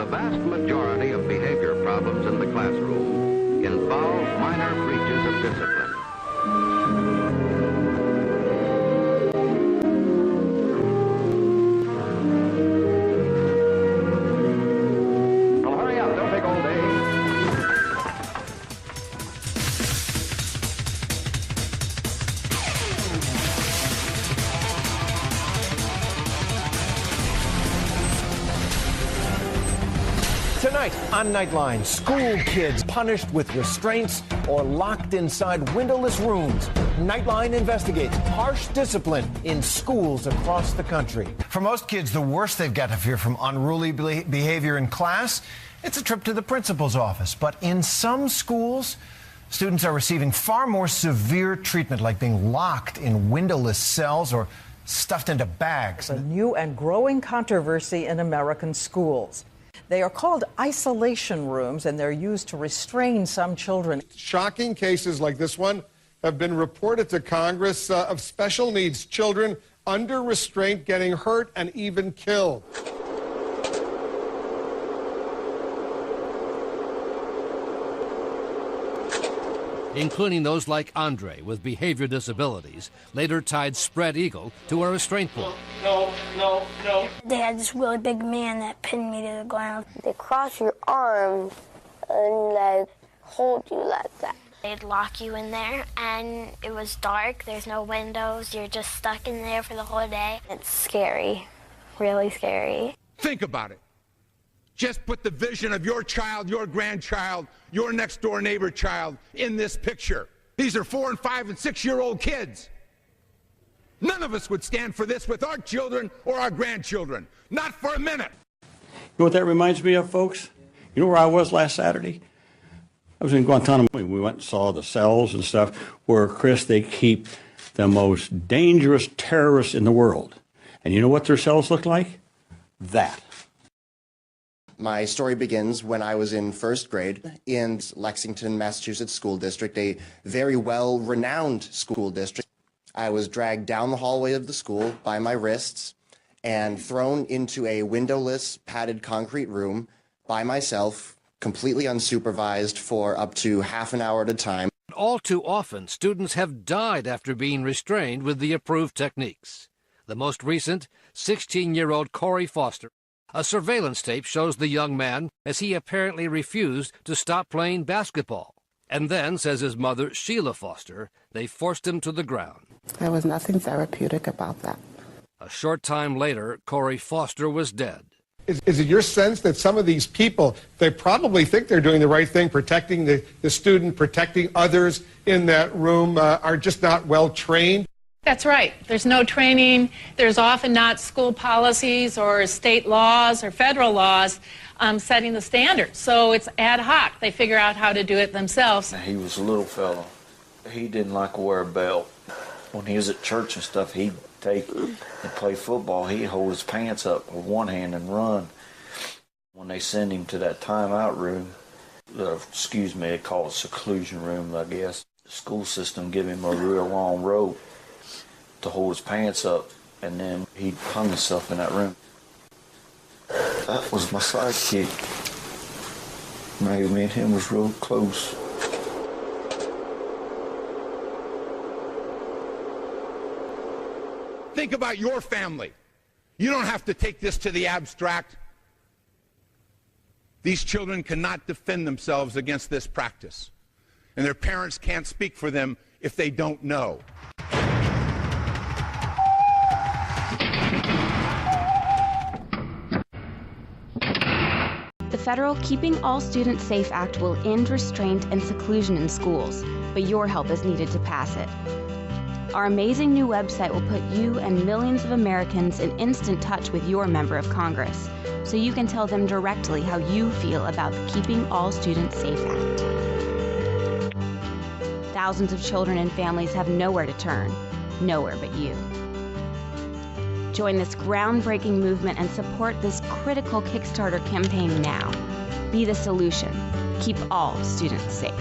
The vast majority of behavior problems in the classroom involve minor breaches of discipline. Well, hurry up, don't take all day. Tonight on Nightline, school kids punished with restraints or locked inside windowless rooms. Nightline investigates harsh discipline in schools across the country. For most kids, the worst they've got to fear from unruly behavior in class, it's a trip to the principal's office. But in some schools, students are receiving far more severe treatment, like being locked in windowless cells or stuffed into bags. A new and growing controversy in American schools. They are called isolation rooms, and they're used to restrain some children. Shocking cases like this one have been reported to Congress of special needs children under restraint getting hurt and even killed. Including those like Andre with behavior disabilities, later tied Spread Eagle to a restraint board. No. They had this really big man that pinned me to the ground. They cross your arms and like hold you like that. They'd lock you in there, and it was dark. There's no windows. You're just stuck in there for the whole day. It's scary, really scary. Think about it. Just put the vision of your child, your grandchild, your next door neighbor child in this picture. These are 4 and 5 and 6-year-old kids. None of us would stand for this with our children or our grandchildren. Not for a minute. You know what that reminds me of, folks? You know where I was last Saturday? I was in Guantanamo. We went and saw the cells and stuff where, Chris, they keep the most dangerous terrorists in the world. And you know what their cells look like? That. My story begins when I was in first grade in Lexington, Massachusetts School District, a very well-renowned school district. I was dragged down the hallway of the school by my wrists and thrown into a windowless, padded concrete room by myself, completely unsupervised for up to half an hour at a time. All too often, students have died after being restrained with the approved techniques. The most recent, 16-year-old Corey Foster. A surveillance tape shows the young man as he apparently refused to stop playing basketball. And then, says his mother, Sheila Foster, they forced him to the ground. There was nothing therapeutic about that. A short time later, Corey Foster was dead. Is it your sense that some of these people, they probably think they're doing the right thing, protecting the student, protecting others in that room, are just not well trained? That's right. There's no training. There's often not school policies or state laws or federal laws setting the standards. So it's ad hoc. They figure out how to do it themselves. He was a little fella. He didn't like to wear a belt. When he was at church and stuff, he'd take and play football. He'd hold his pants up with one hand and run. When they send him to that timeout room, they call it seclusion room, I guess. The school system give him a real long rope to hold his pants up, and then he hung himself in that room. That was my sidekick. Me and him was real close. Think about your family. You don't have to take this to the abstract. These children cannot defend themselves against this practice, and their parents can't speak for them if they don't know. The federal Keeping All Students Safe Act will end restraint and seclusion in schools, but your help is needed to pass it. Our amazing new website will put you and millions of Americans in instant touch with your member of Congress, so you can tell them directly how you feel about the Keeping All Students Safe Act. Thousands of children and families have nowhere to turn, nowhere but you. Join this groundbreaking movement and support this critical Kickstarter campaign now. Be the solution. Keep all students safe.